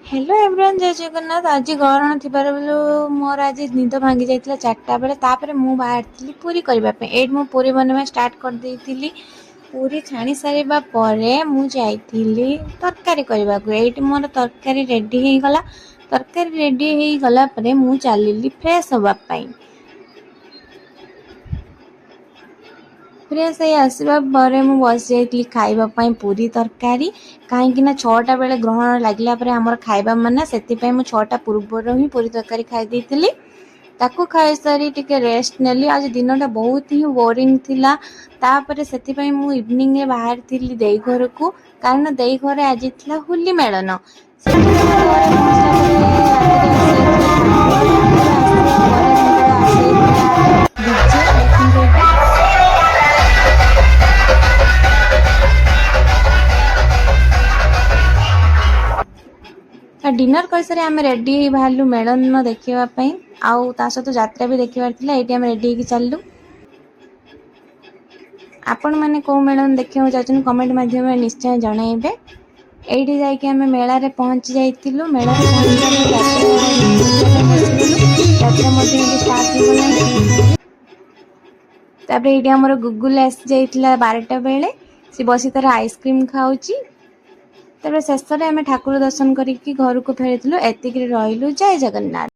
Hello everyone जय जगन्नाथ। आज गहरण थिबार मोर आज निद भांगी जाइतिला 4टा बेले। तापर मु बाहरथिली पूरी करबा पे। एट मु पूरी बनवा स्टार्ट कर देइतिली। पूरी छाणी सारिबा परे मु जाइतिली तरकारी करबा को। एट मोर तरकारी रेडी हे गला। तरकारी रेडी हे गला परे मु चलिली फ्रेश होबा पई। फ्रेश हे आसवा परे मु बस जाइतिली खाइबा पई पूरी तरकारी। कहीं ना 6टा बेले ग्रहण लागला परे हमर खाइबा मना सेति पई मु 6टा पूर्व ही पूरी तरकारी खाइ देइतिली। ताकू खाइ सारी टिके रेस्ट नेली। आज दिनटा बहुत ही बोरिंग थिला। तापरे सेति पई मु इवनिंग रे बाहर थिली देई घर को। कारण देई घरे आज थिला होली मेलन। सेति घरे पहुंचला परे राती आसी ठाकुर आसीबा परे तांकर आसीला डीजे देखिन डिनर कर सारे आम रेडी बाहरलु मेलन देखापी। आउ ता सहित यात्रा भी देखार थिला। एटी आम रेडी होगी चललु। आपण मैंने कौ मेलन देखा चाहते कमेंट माध्यम निश्चय जनइबे। एठी जाइए आम मेला रे पहुंची जाइतिलु। मेला रे पहुंची यात्रा स्टार्ट हो गला। तापर ये आमर गुगुल आसी जाइतिला 12टा बेले। सी बसी तार आइसक्रीम खाऊची। तापर शेष में आम ठाकुर दर्शन करके घर को फेरी एतिक रही। जय जगन्नाथ।